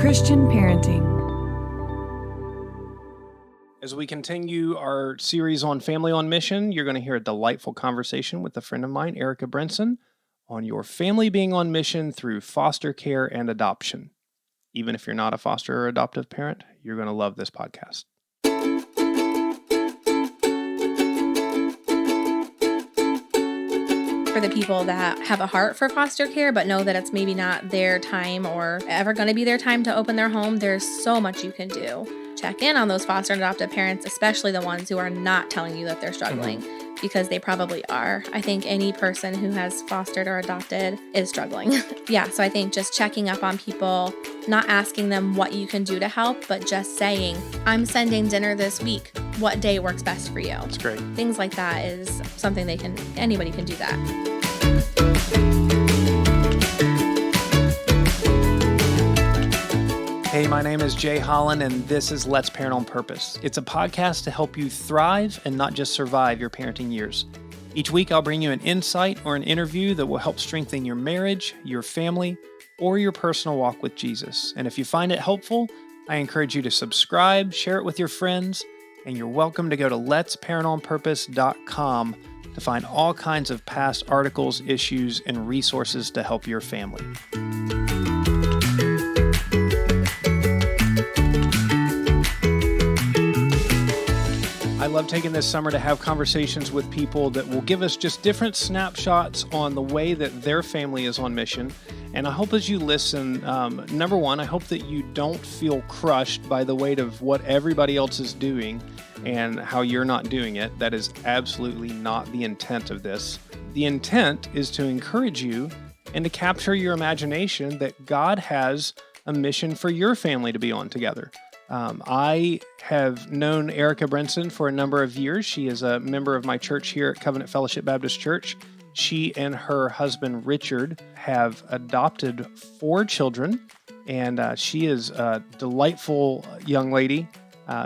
Christian parenting. As we continue our series on Family on Mission, you're going to hear a delightful conversation with a friend of mine, Ericah Brinson, on your family being on mission through foster care and adoption. Even if you're not a foster or adoptive parent, you're going to love this podcast. For the people that have a heart for foster care but know that it's maybe not their time or ever going to be their time to open their home, there's so much you can do. Check in on those foster and adoptive parents, especially the ones who are not telling you that they're struggling, because they probably are. I think any person who has fostered or adopted is struggling. So I think just checking up on people, not asking them what you can do to help, but just saying, I'm sending dinner this week. What day works best for you? That's great. Things like that is something anybody can do that. Hey, my name is Jay Holland, and this is Let's Parent on Purpose. It's a podcast to help you thrive and not just survive your parenting years. Each week, I'll bring you an insight or an interview that will help strengthen your marriage, your family, or your personal walk with Jesus. And if you find it helpful, I encourage you to subscribe, share it with your friends, and you're welcome to go to letsparentonpurpose.com to find all kinds of past articles, issues, and resources to help your family. I love taking this summer to have conversations with people that will give us just different snapshots on the way that their family is on mission. And I hope as you listen, number one, I hope that you don't feel crushed by the weight of what everybody else is doing and how you're not doing it. That is absolutely not the intent of this. The intent is to encourage you and to capture your imagination that God has a mission for your family to be on together. I have known Ericah Brinson for a number of years. She is a member of my church here at Covenant Fellowship Baptist Church. She and her husband, Richard, have adopted 4 children, and she is a delightful young lady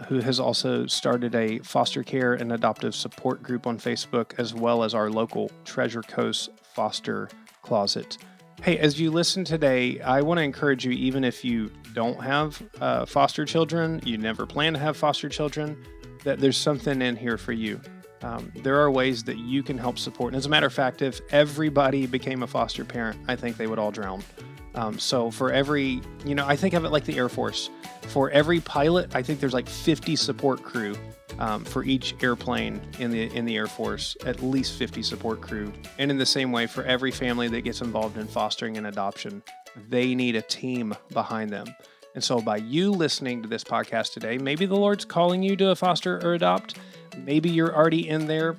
who has also started a foster care and adoptive support group on Facebook, as well as our local Treasure Coast Foster Closet. Hey, as you listen today, I want to encourage you, even if you don't have foster children, you never plan to have foster children, that there's something in here for you. There are ways that you can help support. And as a matter of fact, if everybody became a foster parent, I think they would all drown. So for every, I think of it like the Air Force. For every pilot, I think there's like 50 support crew for each airplane in the Air Force, at least 50 support crew. And in the same way, for every family that gets involved in fostering and adoption, they need a team behind them. And so by you listening to this podcast today, maybe the Lord's calling you to a foster or adopt. Maybe you're already in there,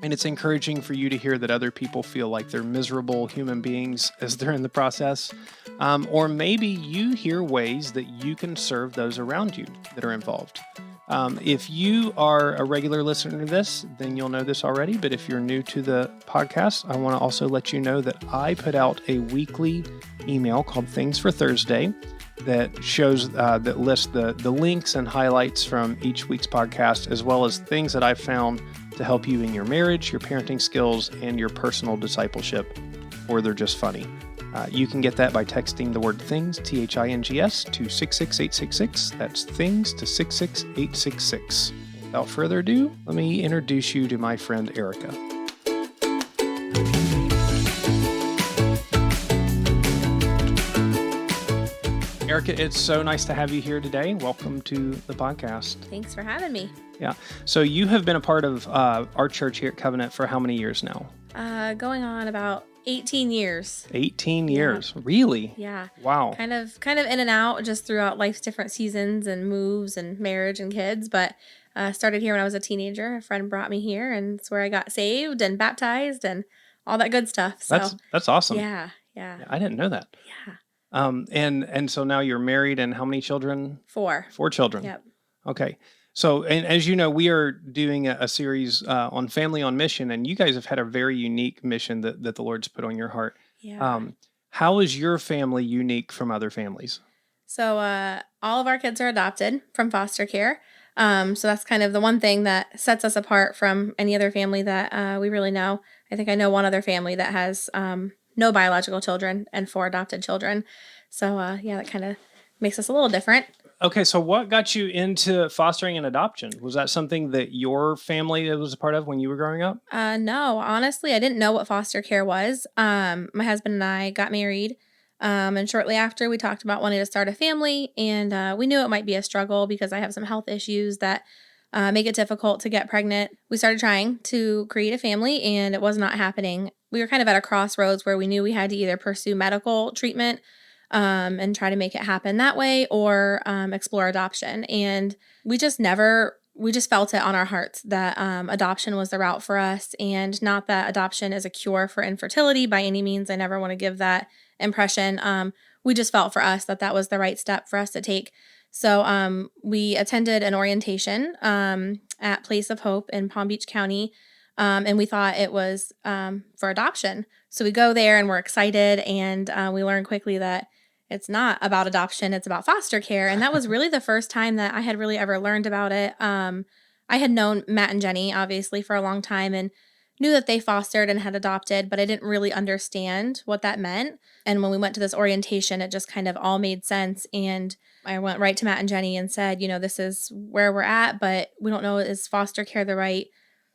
and it's encouraging for you to hear that other people feel like they're miserable human beings as they're in the process. Or maybe you hear ways that you can serve those around you that are involved. If you are a regular listener to this, then you'll know this already. But if you're new to the podcast, I want to also let you know that I put out a weekly email called Things for Thursday that shows, that lists the links and highlights from each week's podcast, as well as things that I've found to help you in your marriage, your parenting skills, and your personal discipleship, or they're just funny. You can get that by texting the word THINGS, THINGS, to 66866. That's THINGS to 66866. Without further ado, let me introduce you to my friend Ericah. Ericah, it's so nice to have you here today. Welcome to the podcast. Thanks for having me. Yeah. So you have been a part of our church here at Covenant for how many years now? Going on about 18 years. 18 years. Yeah. Really? Yeah. Wow. Kind of in and out just throughout life's different seasons and moves and marriage and kids. But started here when I was a teenager. A friend brought me here, and it's where I got saved and baptized and all that good stuff. So that's awesome. Yeah. I didn't know that. Yeah. And so now you're married, and how many children? 4. 4 children. Yep. Okay. So, and as you know, we are doing a series on Family on Mission, and you guys have had a very unique mission that the Lord's put on your heart. Yeah. How is your family unique from other families? So all of our kids are adopted from foster care. So that's kind of the one thing that sets us apart from any other family that we really know. I think I know one other family that has no biological children and 4 adopted children. So that kind of makes us a little different. Okay, so what got you into fostering and adoption? Was that something that your family was a part of when you were growing up? No, honestly, I didn't know what foster care was. My husband and I got married, and shortly after, we talked about wanting to start a family, and we knew it might be a struggle because I have some health issues that make it difficult to get pregnant. We started trying to create a family, and it was not happening. We were kind of at a crossroads where we knew we had to either pursue medical treatment and try to make it happen that way, or explore adoption. And we just felt it on our hearts that adoption was the route for us. And not that adoption is a cure for infertility by any means. I never want to give that impression. We just felt for us that that was the right step for us to take. So we attended an orientation at Place of Hope in Palm Beach County, and we thought it was for adoption. So we go there and we're excited, and we learn quickly that it's not about adoption, it's about foster care. And that was really the first time that I had really ever learned about it. I had known Matt and Jenny, obviously, for a long time and knew that they fostered and had adopted, but I didn't really understand what that meant. And when we went to this orientation, it just kind of all made sense. And I went right to Matt and Jenny and said, this is where we're at, but we don't know, is foster care the right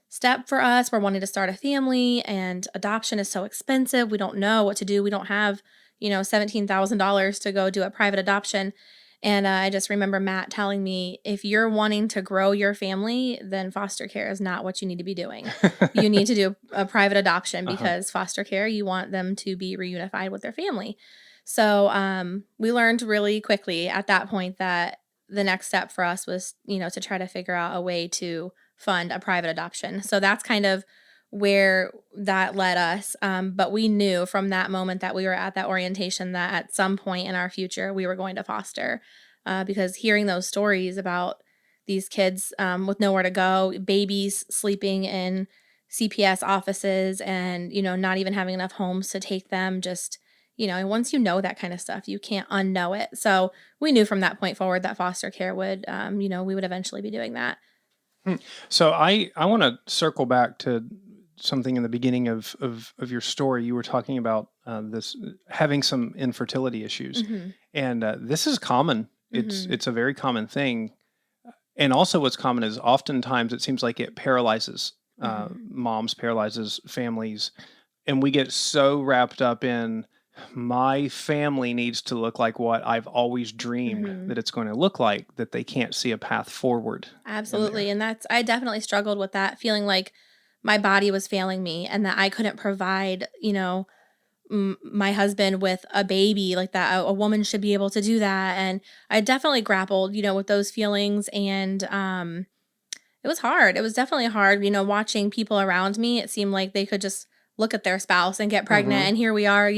step for us? We're wanting to start a family, and adoption is so expensive. We don't know what to do. We don't have $17,000 to go do a private adoption. And I just remember Matt telling me, if you're wanting to grow your family, then foster care is not what you need to be doing. You need to do a private adoption because foster care, you want them to be reunified with their family. So we learned really quickly at that point that the next step for us was, to try to figure out a way to fund a private adoption. So that's kind of where that led us. But we knew from that moment that we were at that orientation that at some point in our future, we were going to foster because hearing those stories about these kids with nowhere to go, babies sleeping in CPS offices and, not even having enough homes to take them, just, once you know that kind of stuff, you can't unknow it. So we knew from that point forward that foster care would, we would eventually be doing that. So I want to circle back to something in the beginning of your story. You were talking about this having some infertility issues, and this is common. It's a very common thing, and also what's common is oftentimes it seems like it paralyzes moms, paralyzes families, and we get so wrapped up in my family needs to look like what I've always dreamed that it's going to look like, that they can't see a path forward. Absolutely. And I definitely struggled with that, feeling like my body was failing me and that I couldn't provide, my husband with a baby like that. A woman should be able to do that. And I definitely grappled, with those feelings. And it was hard. It was definitely hard, watching people around me. It seemed like they could just look at their spouse and get pregnant. And here we are,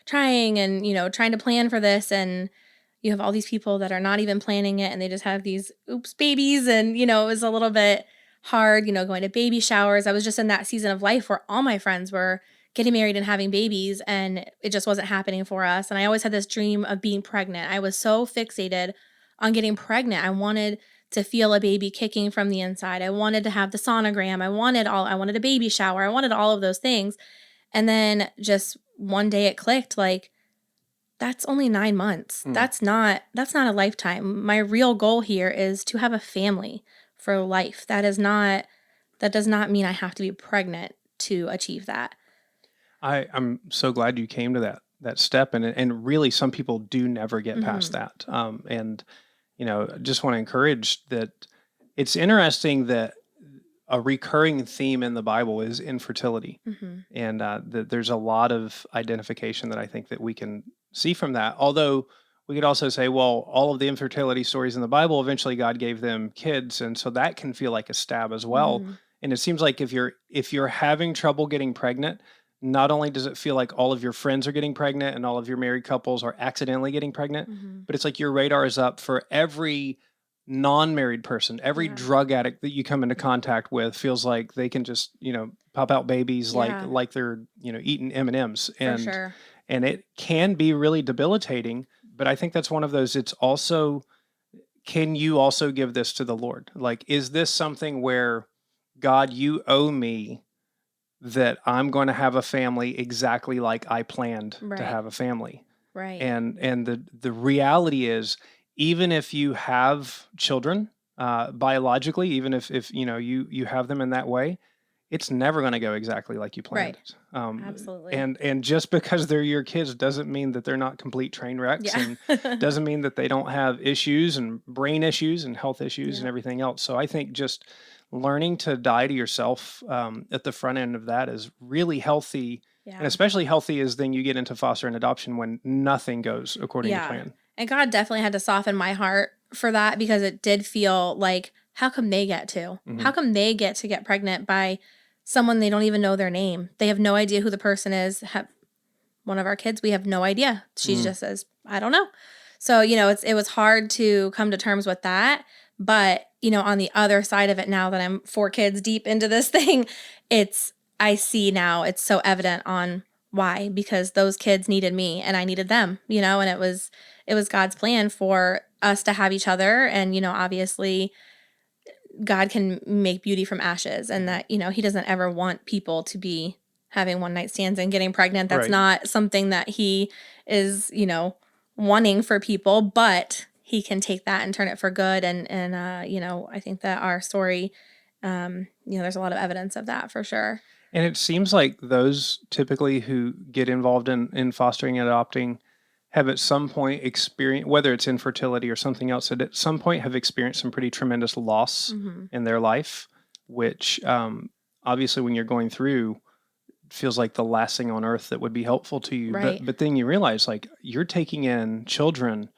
trying to plan for this. And you have all these people that are not even planning it and they just have these oops babies. And, it was a little bit hard, going to baby showers. I was just in that season of life where all my friends were getting married and having babies, and it just wasn't happening for us. And I always had this dream of being pregnant. I was so fixated on getting pregnant. I wanted to feel a baby kicking from the inside. I wanted to have the sonogram. I wanted a baby shower. I wanted all of those things. And then just one day it clicked, like, that's only 9 months. That's not a lifetime. My real goal here is to have a family for life. That does not mean I have to be pregnant to achieve that. I'm so glad you came to that step, and really some people do never get past that. And just want to encourage that. It's interesting that a recurring theme in the Bible is infertility, and that there's a lot of identification that I think that we can see from that. Although we could also say, well, all of the infertility stories in the Bible, eventually God gave them kids, and so that can feel like a stab as well. And it seems like if you're having trouble getting pregnant, not only does it feel like all of your friends are getting pregnant and all of your married couples are accidentally getting pregnant, but it's like your radar is up for every non-married person, every drug addict that you come into contact with feels like they can just, pop out babies like they're, eating M&Ms. For sure. And it can be really debilitating, but I think that's one of those, it's also, can you also give this to the Lord? Like, is this something where, God, you owe me that I'm going to have a family exactly like I planned to have a family? Right. And the reality is, even if you have children biologically, even if you have them in that way, it's never going to go exactly like you planned Right. it. Absolutely. And just because they're your kids doesn't mean that they're not complete train wrecks, Yeah. and doesn't mean that they don't have issues and brain issues and health issues and Yep. everything else. So I think just learning to die to yourself at the front end of that is really healthy. And Yeah. especially healthy is then you get into foster and adoption when nothing goes according to Yeah. plan. And God definitely had to soften my heart for that because it did feel like, how come they get to? Hmm. How come they get pregnant by someone they don't even know their name? They have no idea who the person is. One of our kids, we have no idea. She Mm. just says, I don't know. So, it was hard to come to terms with that. But, on the other side of it, now that I'm 4 kids deep into this thing, I see now it's so evident on why, because those kids needed me and I needed them, and it was God's plan for us to have each other. And, obviously God can make beauty from ashes, and that, he doesn't ever want people to be having one night stands and getting pregnant. That's Right. not something that he is, wanting for people, but he can take that and turn it for good. And I think that our story, there's a lot of evidence of that for sure. And it seems like those typically who get involved in fostering and adopting have at some point experienced, whether it's infertility or something else, that at some point have experienced some pretty tremendous loss Mm-hmm. in their life, which obviously when you're going through feels like the last thing on earth that would be helpful to you. Right. But then you realize like you're taking in children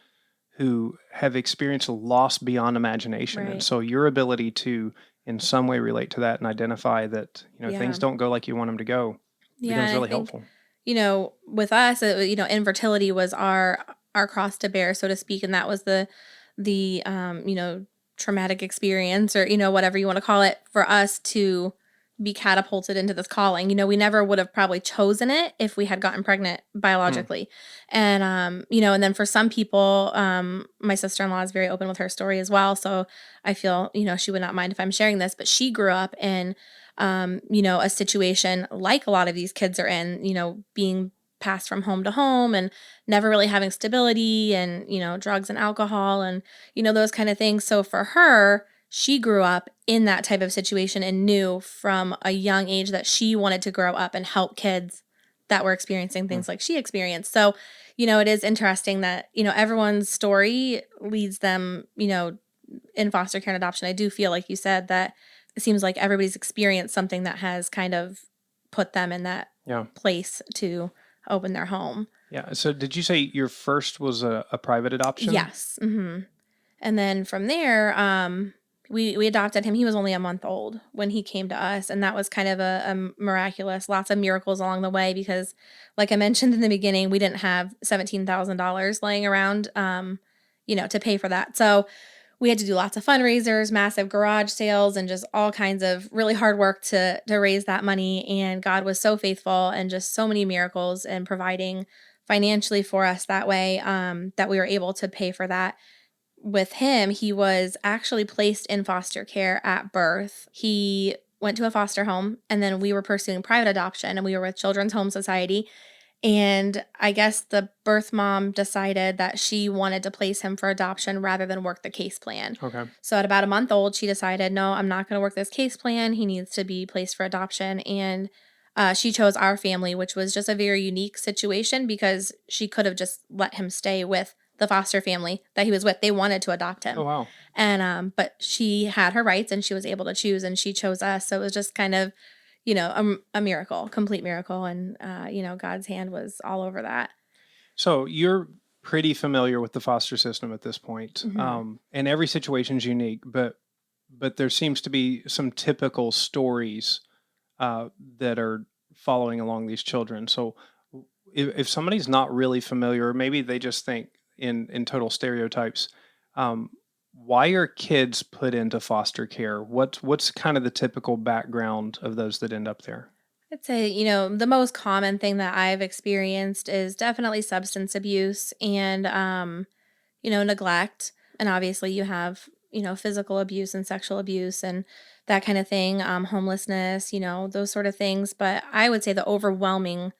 who have experienced loss beyond imagination. And Right. so your ability to in some way relate to that and identify that, Yeah. things don't go like you want them to go Yeah. becomes And I really think, helpful. with us, infertility was our cross to bear, so to speak. And that was the traumatic experience, or, whatever you want to call it, for us to be catapulted into this calling. We never would have probably chosen it if we had gotten pregnant biologically. And, and then for some people, my sister-in-law is very open with her story as well. So I feel, she would not mind if I'm sharing this, but she grew up in, a situation like a lot of these kids are in, being passed from home to home and never really having stability and, drugs and alcohol and, those kind of things. So for her, she grew up in that type of situation and knew from a young age that she wanted to grow up and help kids that were experiencing things like she experienced. So, it is interesting that, everyone's story leads them, in foster care and adoption. I do feel like you said that it seems like everybody's experienced something that has kind of put them in that Yeah. place to open their home. Yeah. So did you say your first was a private adoption? Yes. Mm-hmm. And then from there, we adopted him. He was only a month old when he came to us, and that was kind of a miraculous. Lots of miracles along the way because, like I mentioned in the beginning, we didn't have $17,000 laying around, to pay for that. So we had to do lots of fundraisers, massive garage sales, and just all kinds of really hard work to raise that money. And God was so faithful, and just so many miracles and providing financially for us that way, that we were able to pay for that. With him, he was actually placed in foster care at birth. He went to a foster home, and then we were pursuing private adoption, and we were with Children's Home Society. And I guess the birth mom decided that she wanted to place him for adoption rather than work the case plan. Okay. So at about a month old, she decided, no, I'm not going to work this case plan. He needs to be placed for adoption. And she chose our family, which was just a very unique situation because she could have just let him stay with the foster family that he was with. They wanted to adopt him. Oh, wow. And but she had her rights and she was able to choose, and she chose us. So it was just kind of, a miracle, complete miracle. And, God's hand was all over that. So you're pretty familiar with the foster system at this point. Mhm. And every situation is unique, but there seems to be some typical stories that are following along these children. So if somebody's not really familiar, or maybe they just think in total stereotypes, um, why are kids put into foster care? What's kind of the typical background of those that end up there? I'd say, the most common thing that I've experienced is definitely substance abuse and, neglect. And obviously you have, physical abuse and sexual abuse and that kind of thing, homelessness, those sort of things. But I would say the overwhelming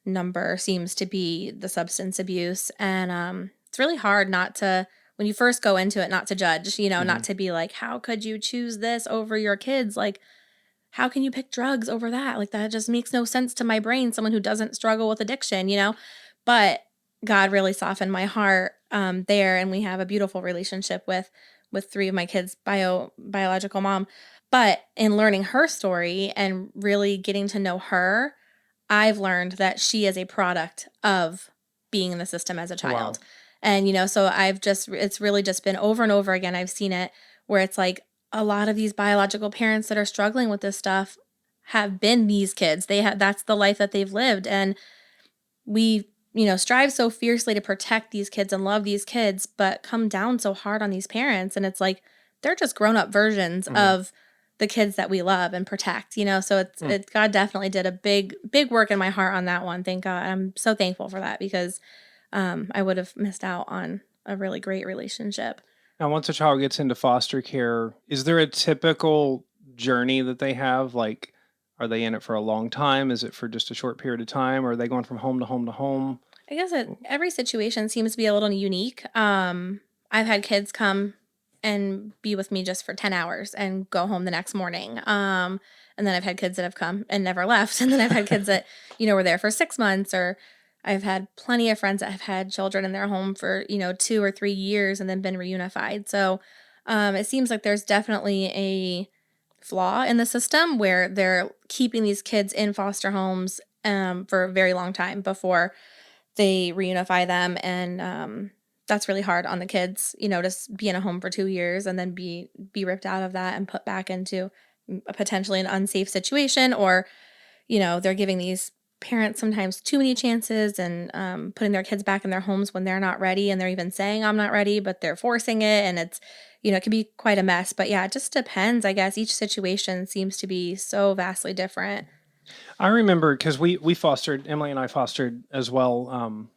number seems to be the substance abuse. And it's really hard not to, when you first go into it, not to judge, not to be like, how could you choose this over your kids? Like, how can you pick drugs over that? Like, that just makes no sense to my brain, someone who doesn't struggle with addiction. But God really softened my heart there, and we have a beautiful relationship with three of my kids' biological mom. But in learning her story and really getting to know her, I've learned that she is a product of being in the system as a child. Wow. And, so it's really just been over and over again. I've seen it where it's like a lot of these biological parents that are struggling with this stuff have been these kids. That's the life that they've lived. And we, strive so fiercely to protect these kids and love these kids, but come down so hard on these parents. And it's like, they're just grown up versions of the kids that we love and protect. So God definitely did a big, big work in my heart on that one. Thank God. I'm so thankful for that because I would have missed out on a really great relationship. Now, once a child gets into foster care, is there a typical journey that they have? Like, are they in it for a long time? Is it for just a short period of time? Or are they going from home to home to home? I guess every situation seems to be a little unique. I've had kids come and be with me just for 10 hours and go home the next morning. And then I've had kids that have come and never left. And then I've had kids that, were there for 6 months, or I've had plenty of friends that have had children in their home for, 2 or 3 years and then been reunified. So it seems like there's definitely a flaw in the system where they're keeping these kids in foster homes for a very long time before they reunify them. And that's really hard on the kids, to be in a home for 2 years and then be ripped out of that and put back into potentially an unsafe situation. Or, they're giving these parents sometimes too many chances and putting their kids back in their homes when they're not ready, and they're even saying I'm not ready, but they're forcing it. And it's, it can be quite a mess. But yeah, it just depends. I guess each situation seems to be so vastly different. I remember because we fostered, Emily and I fostered as well.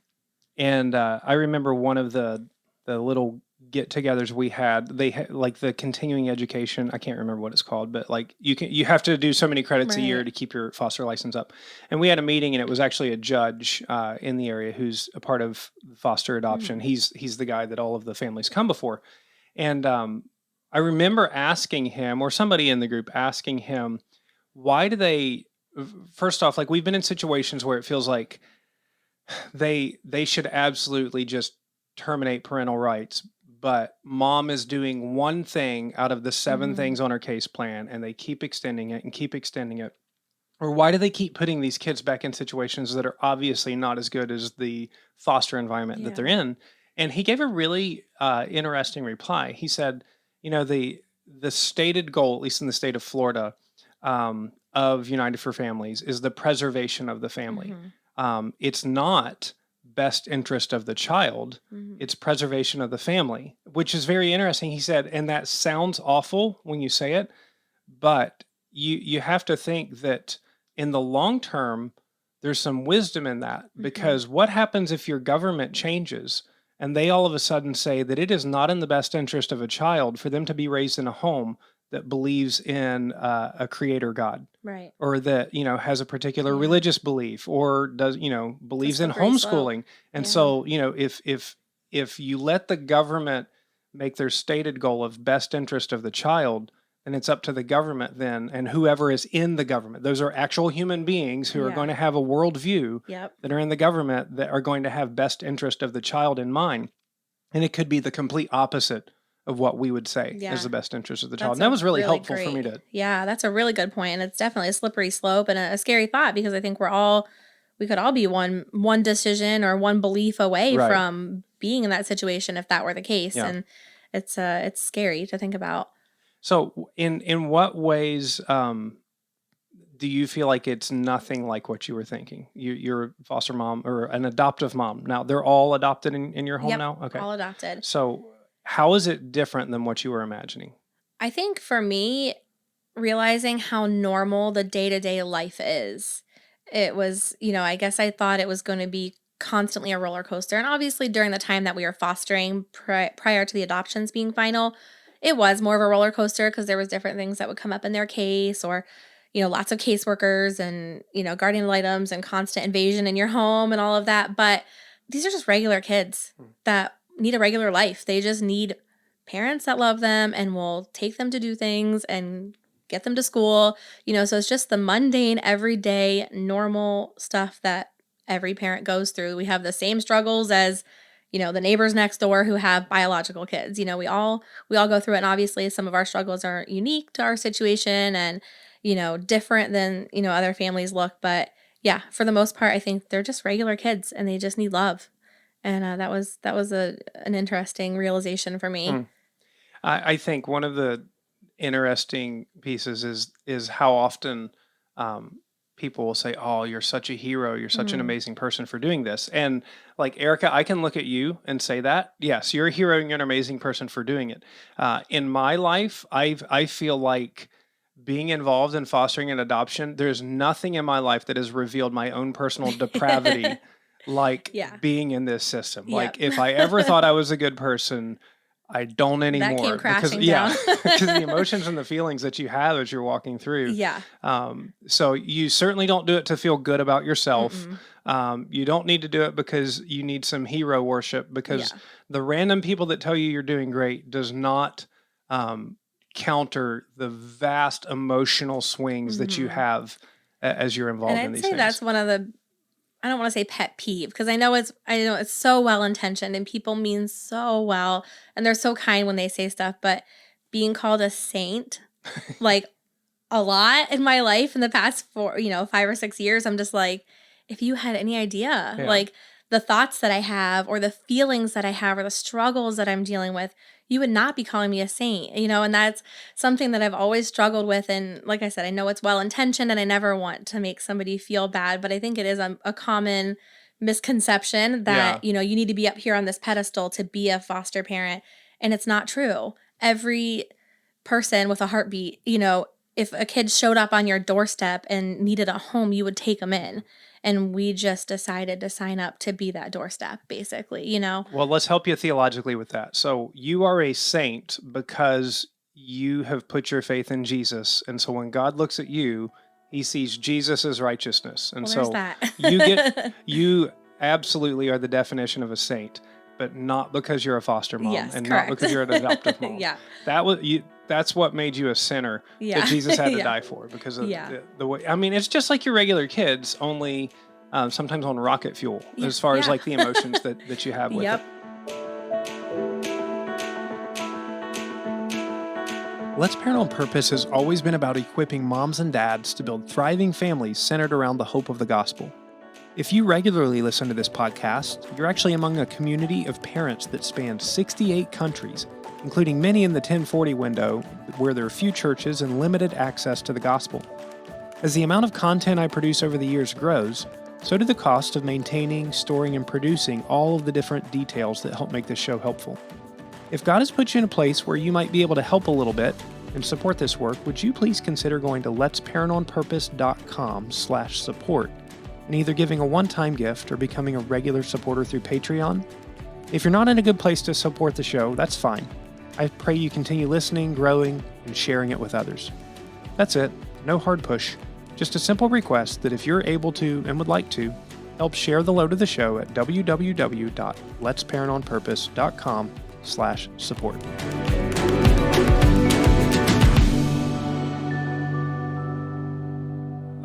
And I remember one of the little get-togethers we had. They had like the continuing education. I can't remember what it's called, but like you have to do so many credits a year Right. to keep your foster license up. And we had a meeting, and it was actually a judge in the area who's a part of foster adoption. He's the guy that all of the families come before. And I remember asking him, or somebody in the group asking him, why do they? First off, like we've been in situations where it feels like they should absolutely just terminate parental rights, but mom is doing one thing out of the 7 things on her case plan, and they keep extending it and keep extending it. Or why do they keep putting these kids back in situations that are obviously not as good as the foster environment that they're in? And he gave a really interesting reply. He said, the stated goal, at least in the state of Florida, of United for Families, is the preservation of the family. It's not best interest of the child, it's preservation of the family, which is very interesting. He said, and that sounds awful when you say it, but you have to think that in the long term, there's some wisdom in that, because what happens if your government changes and they all of a sudden say that it is not in the best interest of a child for them to be raised in a home that believes in a creator God, Right. or that has a particular religious belief, or does believes in slippery slope. homeschooling. And so if you let the government make their stated goal of best interest of the child, then it's up to the government then, and whoever is in the government. Those are actual human beings who are going to have a worldview that are in the government that are going to have best interest of the child in mind. And it could be the complete opposite of what we would say is the best interest of the child. And that was really helpful for me to. Yeah, that's a really good point. And it's definitely a slippery slope and a scary thought, because I think we could all be one decision or one belief away from being in that situation if that were the case. Yeah. And it's scary to think about. So in what ways do you feel like it's nothing like what you were thinking? You're a foster mom or an adoptive mom. Now, they're all adopted in your home now? Okay. All adopted. So how is it different than what you were imagining? I think for me, realizing how normal the day-to-day life is, it was, I guess I thought it was going to be constantly a roller coaster. And obviously during the time that we were fostering prior to the adoptions being final, it was more of a roller coaster because there was different things that would come up in their case, or, lots of caseworkers and, guardian ad litems and constant invasion in your home and all of that. But these are just regular kids that need a regular life. They just need parents that love them and will take them to do things and get them to school, so it's just the mundane, everyday, normal stuff that every parent goes through. We have the same struggles as, the neighbors next door who have biological kids. We all go through it. And obviously some of our struggles are unique to our situation and, different than, other families look. But yeah, for the most part, I think they're just regular kids and they just need love. And that was an interesting realization for me. I think one of the interesting pieces is how often people will say, "Oh, you're such a hero. You're such an amazing person for doing this." And like Erica, I can look at you and say that, yes, you're a hero and you're an amazing person for doing it. In my life, I feel like being involved in fostering and adoption, there's nothing in my life that has revealed my own personal depravity like Yeah. being in this system. Yep. Like if I ever thought I was a good person, I don't anymore. That came crashing Yeah, down. because the emotions and the feelings that you have as you're walking through. Yeah. So you certainly don't do it to feel good about yourself. You don't need to do it because you need some hero worship, because the random people that tell you you're doing great does not counter the vast emotional swings that you have as you're involved in these things. And I'd say that's one of the, I don't want to say pet peeve, because I know it's so well intentioned and people mean so well and they're so kind when they say stuff, but being called a saint like a lot in my life in the past 5 or 6 years, I'm just like, if you had any idea, like the thoughts that I have or the feelings that I have or the struggles that I'm dealing with, you would not be calling me a saint, and that's something that I've always struggled with. And like I said, I know it's well-intentioned and I never want to make somebody feel bad, but I think it is a common misconception that, you need to be up here on this pedestal to be a foster parent. And it's not true. Every person with a heartbeat, if a kid showed up on your doorstep and needed a home, you would take them in. And we just decided to sign up to be that doorstep, basically, Well, let's help you theologically with that. So you are a saint because you have put your faith in Jesus. And so when God looks at you, he sees Jesus as righteousness. And Well, so that. you absolutely are the definition of a saint, but not because you're a foster mom and correct. not because you're an adoptive mom. Yeah. That's what made you a sinner Yeah. that Jesus had to die for, because of the way. I mean, it's just like your regular kids, only sometimes on rocket fuel, as far as like the emotions that you have with it. Let's Parent on Purpose has always been about equipping moms and dads to build thriving families centered around the hope of the gospel. If you regularly listen to this podcast, you're actually among a community of parents that span 68 countries, including many in the 1040 window, where there are few churches and limited access to the gospel. As the amount of content I produce over the years grows, so do the cost of maintaining, storing, and producing all of the different details that help make this show helpful. If God has put you in a place where you might be able to help a little bit and support this work, would you please consider going to letsparentonpurpose.com/support and either giving a one-time gift or becoming a regular supporter through Patreon? If you're not in a good place to support the show, that's fine. I pray you continue listening, growing, and sharing it with others. That's it. No hard push. Just a simple request that if you're able to and would like to, help share the load of the show at www.letsparentonpurpose.com/support.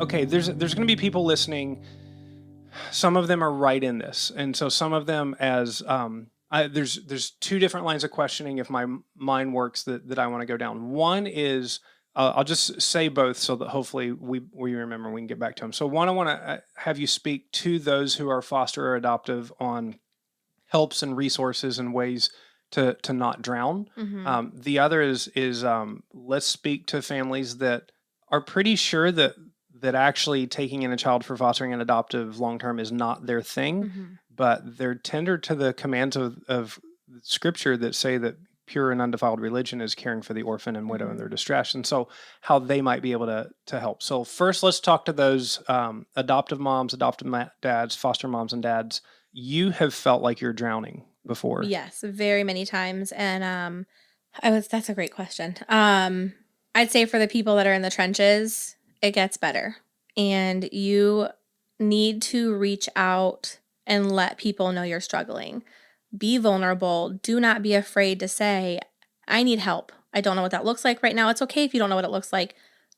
Okay, there's going to be people listening. Some of them are right in this, and so some of them as there's two different lines of questioning, if my mind works, that I want to go down. One is I'll just say both so that hopefully we remember, we can get back to them. So one, I want to have you speak to those who are foster or adoptive on helps and resources and ways to not drown. The other is let's speak to families that are pretty sure that actually taking in a child for fostering and adoptive long-term is not their thing, but they're tender to the commands of Scripture that say that pure and undefiled religion is caring for the orphan and widow in their distress, and so how they might be able to help. So first, let's talk to those adoptive moms, adoptive dads, foster moms and dads. You have felt like you're drowning before. Yes, very many times, and that's a great question. I'd say for the people that are in the trenches, it gets better. And you need to reach out and let people know you're struggling. Be vulnerable. Do not be afraid to say, I need help. I don't know what that looks like right now. It's okay if you don't know what it looks like.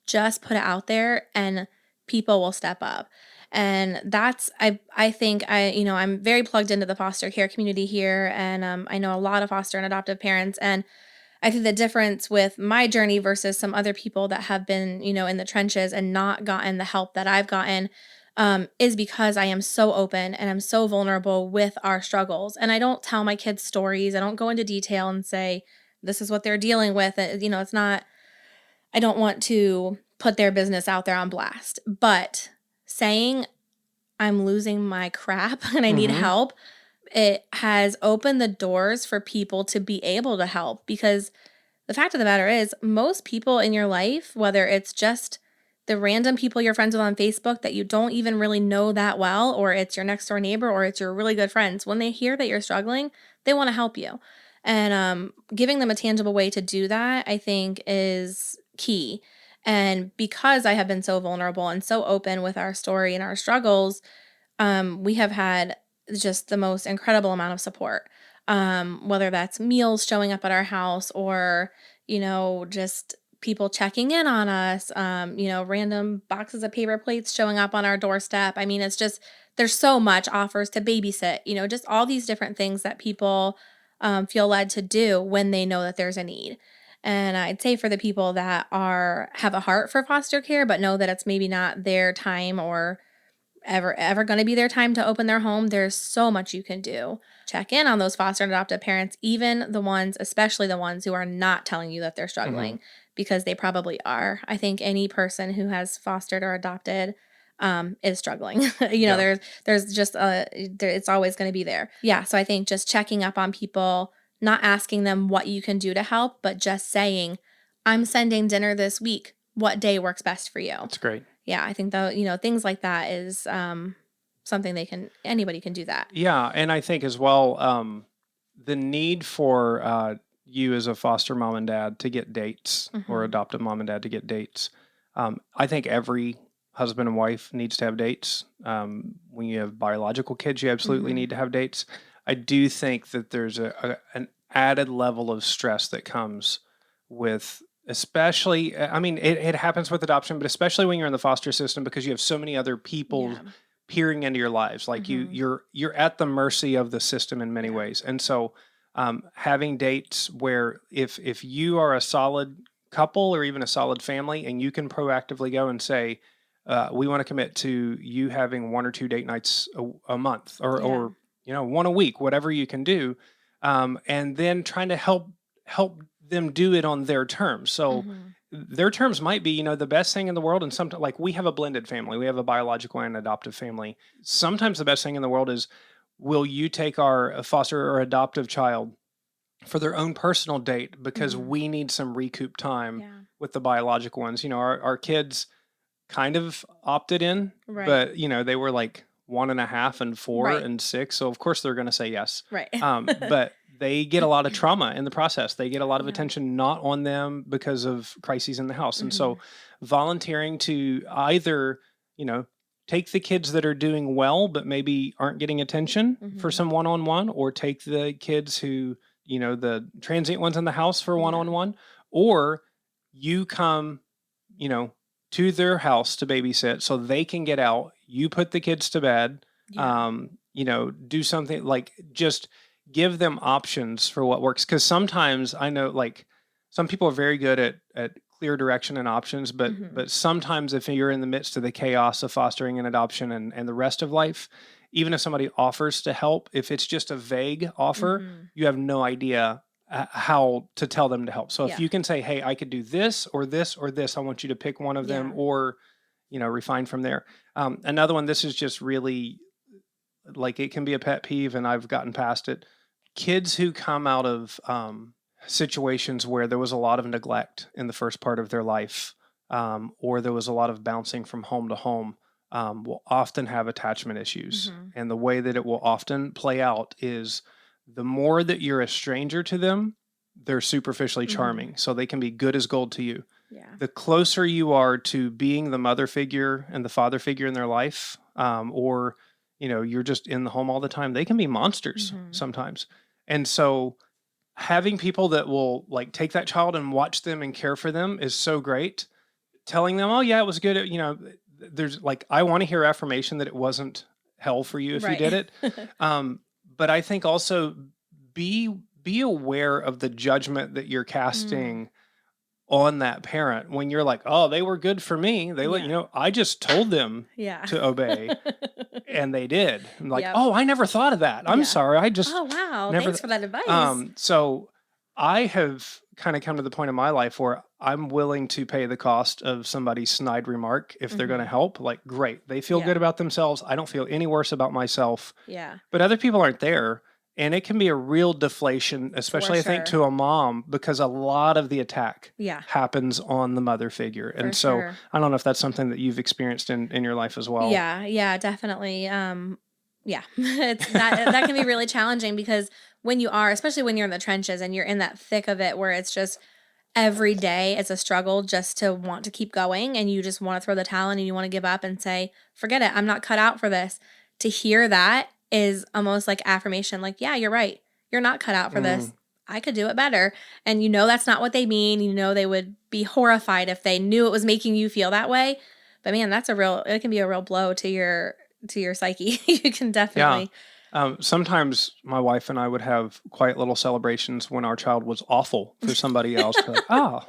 Just put it out there and people will step up. And that's, I think I'm very plugged into the foster care community here. And I know a lot of foster and adoptive parents. And I think the difference with my journey versus some other people that have been, in the trenches and not gotten the help that I've gotten, is because I am so open and I'm so vulnerable with our struggles. And I don't tell my kids stories. I don't go into detail and say, this is what they're dealing with. It's not, I don't want to put their business out there on blast. But saying I'm losing my crap and I need help, it has opened the doors for people to be able to help, because the fact of the matter is most people in your life, whether it's just the random people you're friends with on Facebook that you don't even really know that well, or it's your next door neighbor, or it's your really good friends, when they hear that you're struggling, they want to help you. And giving them a tangible way to do that, I think, is key. And because I have been so vulnerable and so open with our story and our struggles, we have had just the most incredible amount of support. Whether that's meals showing up at our house or, just people checking in on us, random boxes of paper plates showing up on our doorstep. I mean, it's just, there's so much, offers to babysit, just all these different things that people feel led to do when they know that there's a need. And I'd say for the people that have a heart for foster care, but know that it's maybe not their time or ever going to be their time to open their home, there's so much you can do. Check in on those foster and adoptive parents, even the ones, especially the ones who are not telling you that they're struggling, because they probably are. I think any person who has fostered or adopted is struggling. There's just it's always going to be there. Yeah, so I think just checking up on people, not asking them what you can do to help, but just saying, I'm sending dinner this week. What day works best for you? That's great. Yeah, I think though, things like that is something anybody can do that. Yeah, and I think as well, the need for you as a foster mom and dad to get dates, or adoptive mom and dad to get dates. I think every husband and wife needs to have dates. When you have biological kids, you absolutely need to have dates. I do think that there's an added level of stress that comes with, especially, I mean, it happens with adoption, but especially when you're in the foster system, because you have so many other people peering into your lives. Like you're at the mercy of the system in many ways. And so having dates where if you are a solid couple or even a solid family, and you can proactively go and say, we want to commit to you having 1 or 2 date nights a month, or one a week, whatever you can do, and then trying to help them do it on their terms. So their terms might be, the best thing in the world. And sometimes, like, we have a blended family, we have a biological and adoptive family. Sometimes the best thing in the world is, will you take our foster or adoptive child for their own personal date, because we need some recoup time with the biological ones. Our kids kind of opted in, but they were like 1.5 and 4 and 6. So of course they're going to say yes. Right. But they get a lot of trauma in the process. They get a lot of attention not on them because of crises in the house. And so volunteering to either, take the kids that are doing well, but maybe aren't getting attention for some one-on-one, or take the kids who, the transient ones in the house for one-on-one, or you come, to their house to babysit so they can get out. You put the kids to bed, do something like, just give them options for what works. Because sometimes I know, like, some people are very good at clear direction and options, but sometimes if you're in the midst of the chaos of fostering and adoption and the rest of life, even if somebody offers to help, if it's just a vague offer, you have no idea how to tell them to help. So if you can say, hey, I could do this or this or this, I want you to pick one of them, or, refine from there. Another one, this is just really, like, it can be a pet peeve, and I've gotten past it. Kids who come out of situations where there was a lot of neglect in the first part of their life, or there was a lot of bouncing from home to home, will often have attachment issues. And the way that it will often play out is, the more that you're a stranger to them, they're superficially charming. So they can be good as gold to you. Yeah. the closer you are to being the mother figure and the father figure in their life, or you're just in the home all the time, they can be monsters Mm-hmm. sometimes. And so having people that will like take that child and watch them and care for them is so great. Telling them, oh yeah, it was good, there's like, I want to hear affirmation that it wasn't hell for you if you did Right. it. um, but I think also be be aware of the judgment that you're Mm. casting on that parent when you're like, oh, they were good for me, they let Yeah. I just told them Yeah. to obey and they did. I'm like, Yep. oh, I never thought of that, I'm Yeah. sorry, I just Oh, wow. never Thanks for that advice. so I have kind of come to the point in my life where I'm willing to pay the cost of somebody's snide remark if they're going to Mm-hmm. help. Like, great, they feel Yeah. good about themselves, I don't feel any worse about myself, Yeah. but other people aren't there. And it can be a real deflation, For especially I think sure. to a mom, because a lot of the attack Yeah. happens on the mother figure. For And so sure. I don't know if that's something that you've experienced in your life as well. Yeah. Yeah. Definitely. Yeah. It's that can be really challenging because when you are, especially when you're in the trenches and you're in that thick of it, where it's just every day it's a struggle just to want to keep going and you just want to throw the towel in and you want to give up and say, forget it, I'm not cut out for this. To hear that is almost like affirmation, like, yeah, you're right. You're not cut out for this. Mm, I could do it better. And that's not what they mean. They would be horrified if they knew it was making you feel that way. But man, it can be a real blow to your psyche. You can yeah. definitely. Sometimes my wife and I would have quiet little celebrations when our child was awful for somebody else. Like, oh,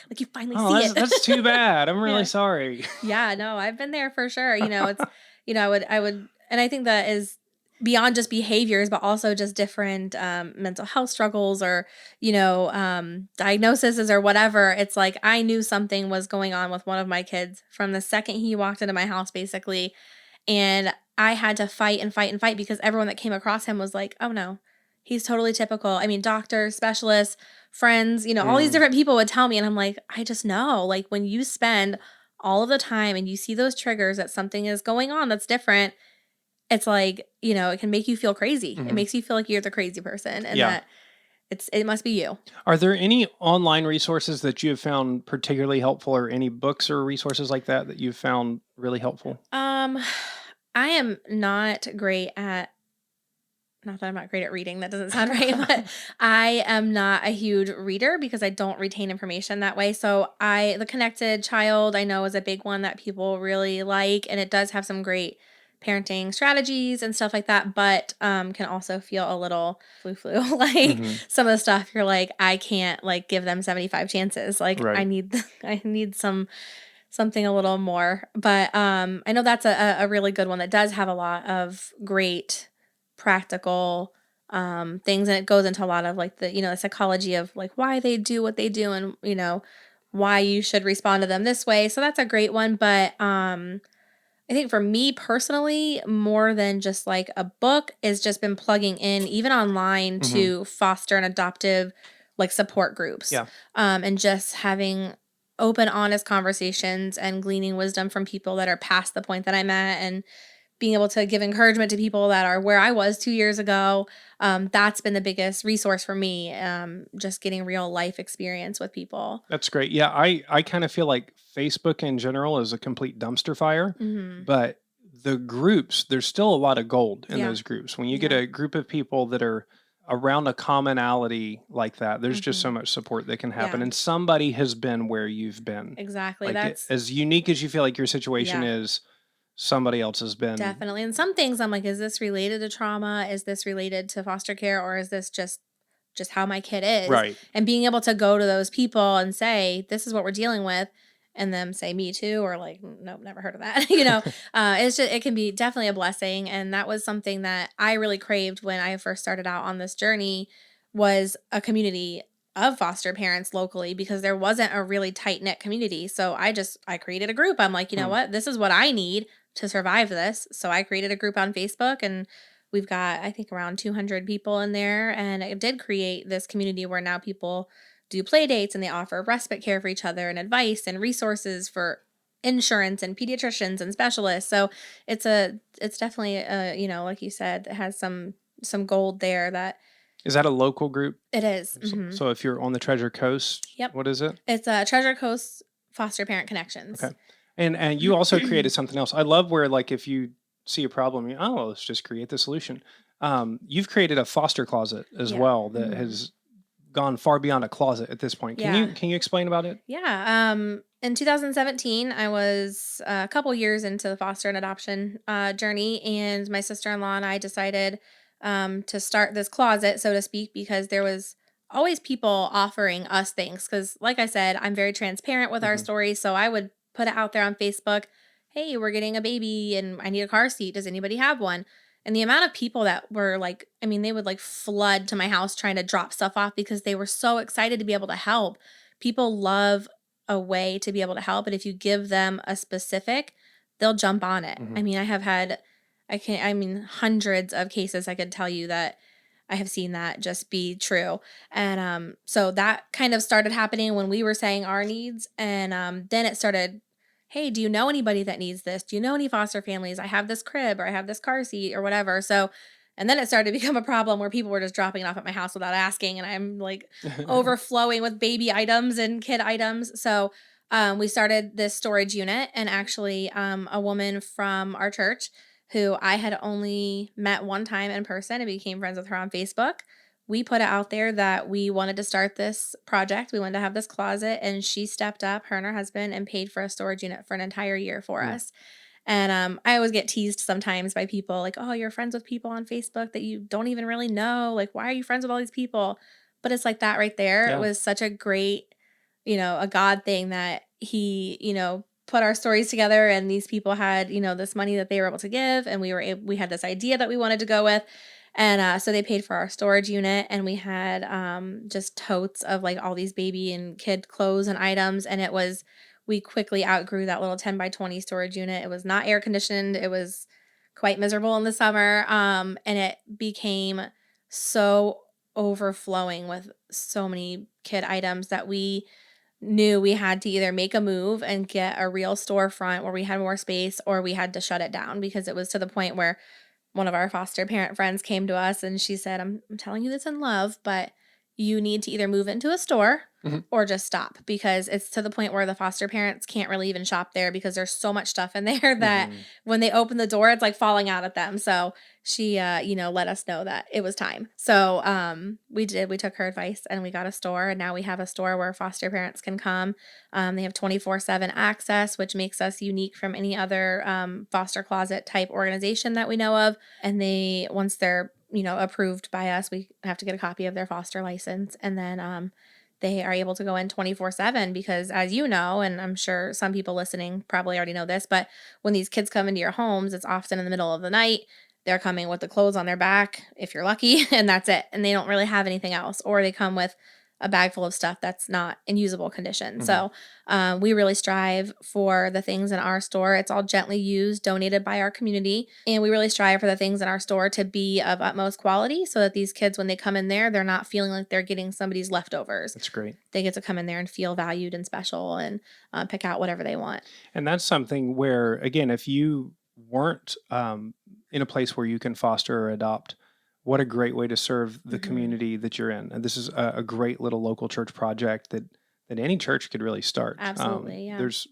Like you finally oh, see that's it. too bad. I'm really Yeah. sorry. Yeah, no, I've been there for sure. It's, I would, and I think that is beyond just behaviors, but also just different mental health struggles or, diagnoses or whatever. It's like I knew something was going on with one of my kids from the second he walked into my house, basically. And I had to fight and fight and fight because everyone that came across him was like, oh no, he's totally typical. I mean, doctors, specialists, friends, all these Mm, different people would tell me. And I'm like, I just know. Like when you spend all of the time and you see those triggers that something is going on that's different, it's like, it can make you feel crazy. It mhm. makes you feel like you're the crazy person and Yeah. that it must be you. Are there any online resources that you have found particularly helpful, or any books or resources like that that you've found really helpful? Um, I am not great at not that I'm not great at reading, that doesn't sound right, but I am not a huge reader because I don't retain information that way. So the Connected Child I know is a big one that people really like, and it does have some great parenting strategies and stuff like that, but can also feel a little flu like Hmm. some of the stuff you're like, I can't like give them 75 chances. Like I Right. need I need something a little more. But I know that's a really good one that does have a lot of great practical things, and it goes into a lot of like the psychology of like why they do what they do and why you should respond to them this way. So that's a great one. But I think for me personally, more than just like a book, is just been plugging in even online Hmm. to foster and adoptive like support groups, Yeah. and just having open, honest conversations and gleaning wisdom from people that are past the point that I'm at, and being able to give encouragement to people that are where I was 2 years ago. That's been the biggest resource for me. Just getting real life experience with people. That's great. Yeah, I kind of feel like Facebook in general is a complete dumpster fire, Hmm. but the groups, there's still a lot of gold in Yeah. those groups. When you get Yeah. a group of people that are around a commonality like that, there's just so Hmm. much support that can happen. Yeah. And somebody has been where you've been. Exactly. Like That's as unique as you feel like your situation yeah. is, somebody else has been. Definitely. And some things I'm like, is this related to trauma? Is this related to foster care? Or is this just how my kid is? Right. And being able to go to those people and say, this is what we're dealing with, and them say me too, or like, nope, never heard of that. It's just it can be definitely a blessing. And that was something that I really craved when I first started out on this journey, was a community of foster parents locally, because there wasn't a really tight knit community. So I created a group. I'm like, you know Hmm. what? This is what I need to survive this. So I created a group on Facebook, and we've got, I think, around 200 people in there. And it did create this community where now people do play dates and they offer respite care for each other and advice and resources for insurance and pediatricians and specialists. So it's definitely like you said, it has some gold there that Is that a local group? it is. So, Hmm. so if you're on the Treasure Coast, Yep. what is it? It's Treasure Coast foster parent connections. Okay. And you also created something else. I love where, like, if you see a problem, let's just create the solution. You've created a foster closet as Yeah. well that has gone far beyond a closet at this point. Can Yeah. you explain about it? Yeah. In 2017, I was a couple years into the foster and adoption journey, and my sister-in-law and I decided to start this closet, so to speak, because there was always people offering us things. Because, like I said, I'm very transparent with our Hmm. story, so I would put it out there on Facebook. Hey, we're getting a baby, and I need a car seat. Does anybody have one? And the amount of people that were like, I mean, they would like flood to my house trying to drop stuff off because they were so excited to be able to help. People love a way to be able to help. And if you give them a specific, they'll jump on it. Hmm. I mean, I have had, I mean, hundreds of cases I could tell you that I have seen that just be true. And so that kind of started happening when we were saying our needs. And then it started, hey, do you know anybody that needs this? Do you know any foster families? I have this crib or I have this car seat or whatever. So, and then it started to become a problem where people were just dropping it off at my house without asking. And I'm like, overflowing with baby items and kid items. So we started this storage unit, and actually a woman from our church who I had only met one time in person and became friends with her on Facebook. We put it out there that we wanted to start this project. We wanted to have this closet, and she stepped up, her and her husband, and paid for a storage unit for an entire year for Mm. us. And I always get teased sometimes by people like, oh, you're friends with people on Facebook that you don't even really know. Like, why are you friends with all these people? But it's like that right there. It Yeah. was such a great, a God thing that he, put our stories together, and these people had, this money that they were able to give, and we had this idea that we wanted to go with. And so they paid for our storage unit, and we had just totes of like all these baby and kid clothes and items. And we quickly outgrew that little 10 by 20 storage unit. It was not air conditioned. It was quite miserable in the summer. And it became so overflowing with so many kid items that we knew we had to either make a move and get a real storefront where we had more space, or we had to shut it down, because it was to the point where one of our foster parent friends came to us and she said, I'm telling you this in love, but you need to either move into a store Mhm. or just stop, because it's to the point where the foster parents can't really even shop there because there's so much stuff in there that Mhm. when they open the door, it's like falling out at them. So she, let us know that it was time. So we took her advice and we got a store, and now we have a store where foster parents can come. They have 24/7 access, which makes us unique from any other foster closet type organization that we know of. And once they're, approved by us, we have to get a copy of their foster license. And then they are able to go in 24/7, because as you know, and I'm sure some people listening probably already know this, but when these kids come into your homes, it's often in the middle of the night. They're coming with the clothes on their back, if you're lucky, and that's it. And they don't really have anything else. Or they come with a bag full of stuff that's not in usable condition. Mhm. So we really strive for the things in our store. It's all gently used, donated by our community. And we really strive for the things in our store to be of utmost quality, so that these kids, when they come in there, they're not feeling like they're getting somebody's leftovers. That's great. They get to come in there and feel valued and special, and pick out whatever they want. And that's something where, again, if you weren't in a place where you can foster or adopt, what a great way to serve the community that you're in. And this is a great little local church project that any church could really start. Absolutely, yeah. There's,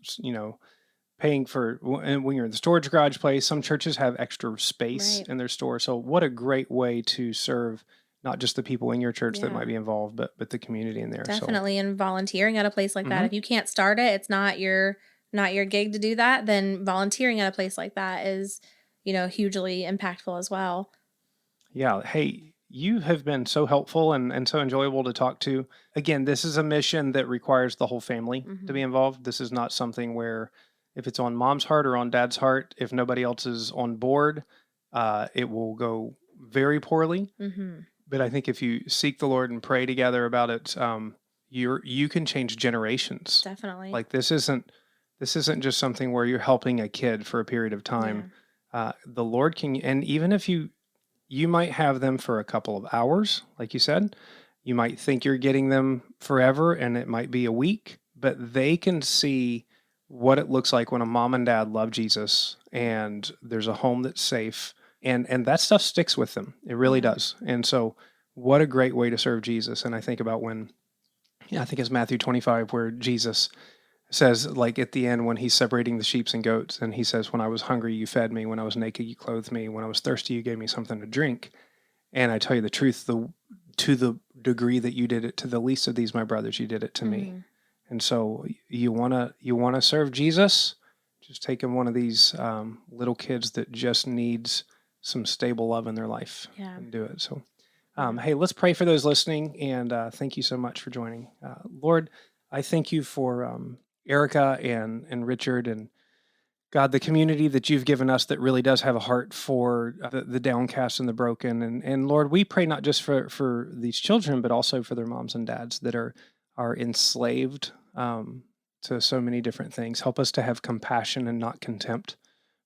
paying for, and when you're in the storage garage place, some churches have extra space Right. in their store. So what a great way to serve not just the people in your church that Yeah. might be involved, but the community in there. So Definitely. And volunteering at a place like that. Mhm. If you can't start it, it's not your gig to do that, then volunteering at a place like that is, hugely impactful as well. Yeah. Hey, you have been so helpful and so enjoyable to talk to. Again, this is a mission that requires the whole family to be Mhm. involved. This is not something where if it's on mom's heart or on dad's heart, if nobody else is on board, it will go very poorly. Mhm. But I think if you seek the Lord and pray together about it, you can change generations. Definitely. Like this isn't just something where you're helping a kid for a period of time. The Lord can, and even if you might have them for a couple of hours, like you said. You might think you're getting them forever, and it might be a week, but they can see what it looks like when a mom and dad love Jesus and there's a home that's safe, and that stuff sticks with them. It really Yeah. does. And so, what a great way to serve Jesus. And I think about I think it's Matthew 25, where Jesus says, like at the end when he's separating the sheep and goats, and he says, when I was hungry, you fed me. When I was naked, you clothed me. When I was thirsty, you gave me something to drink. And I tell you the truth, to the degree that you did it to the least of these, my brothers, you did it to me. And so you wanna serve Jesus, just taking one of these little kids that just needs some stable love in their life and do it. So, hey, let's pray for those listening, and thank you so much for joining. Lord, I thank you for Ericah and Richard, and God, the community that you've given us that really does have a heart for the downcast and the broken. And Lord, we pray not just for these children, but also for their moms and dads that are enslaved to so many different things. Help us to have compassion and not contempt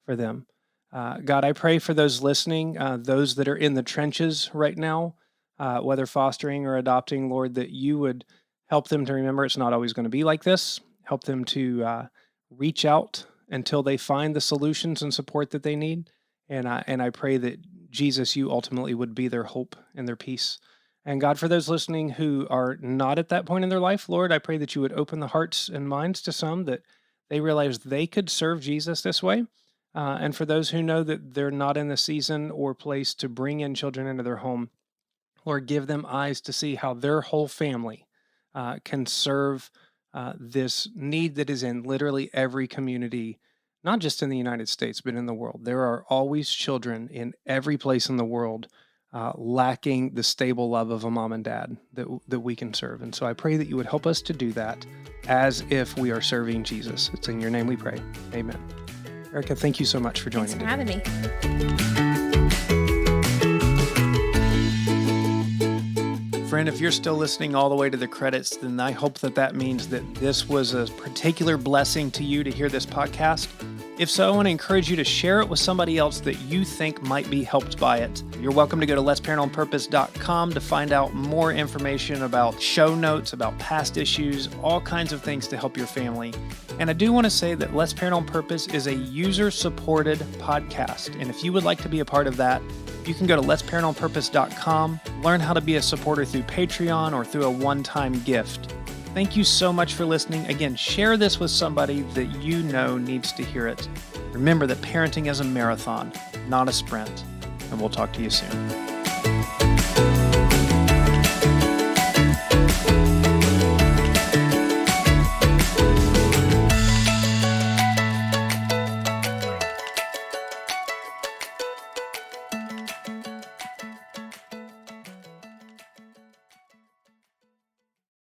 for them. God, I pray for those listening, those that are in the trenches right now, whether fostering or adopting, Lord, that you would help them to remember it's not always going to be like this. Help them to reach out until they find the solutions and support that they need. And I pray that, Jesus, you ultimately would be their hope and their peace. And God, for those listening who are not at that point in their life, Lord, I pray that you would open the hearts and minds to some that they realize they could serve Jesus this way. And for those who know that they're not in the season or place to bring in children into their home, Lord, give them eyes to see how their whole family can serve this need that is in literally every community, not just in the United States, but in the world. There are always children in every place in the world lacking the stable love of a mom and dad that we can serve. And so I pray that you would help us to do that as if we are serving Jesus. It's in your name we pray. Amen. Ericah, thank you so much for joining me. Thanks for having me. Friend, if you're still listening all the way to the credits, then I hope that means that this was a particular blessing to you to hear this podcast. If so, I want to encourage you to share it with somebody else that you think might be helped by it. You're welcome to go to letsparentonpurpose.com to find out more information about show notes, about past issues, all kinds of things to help your family. And I do want to say that Let's Parent on Purpose is a user-supported podcast. And if you would like to be a part of that, you can go to letsparentonpurpose.com, learn how to be a supporter through Patreon or through a one-time gift. Thank you so much for listening. Again, share this with somebody that you know needs to hear it. Remember that parenting is a marathon, not a sprint. And we'll talk to you soon.